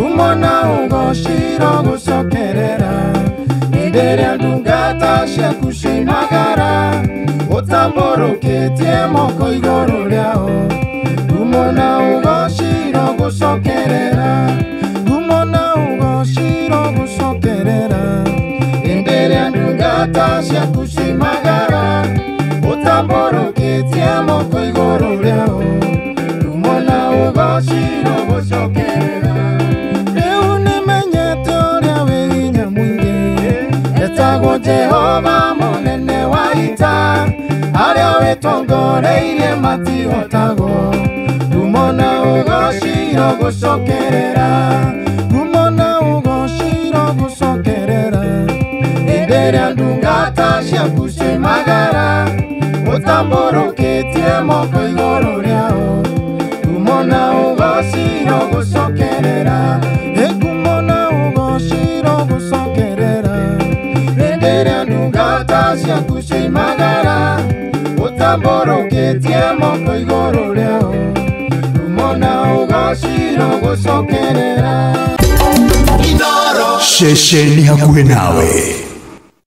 umona ugoshiro gusokerera Nidere ndungata shakushimagara Otamboroketie moko igoro lyao Umona ugoshiro gusokerera Umona ugoshiro gusokerera Nidere ndungata shakushimagara Otamboroketie moko igoro lyao Umona ugoshiro gusokerera Jehova monene waita Aria wetongoreire mati otago Umona ugoshiro gusokerera Umona ugoshiro gusokerera Endere ndungata shakushimagara Otamboroketie moko igoro lyao Umona ugoshiro gusokerera Umona ugoshiro gusokerera Ndungata shakushimagara Otamboroketie moko igoro lyao Umona ugoshiro gusokerera Shesheni hakuwe nawe.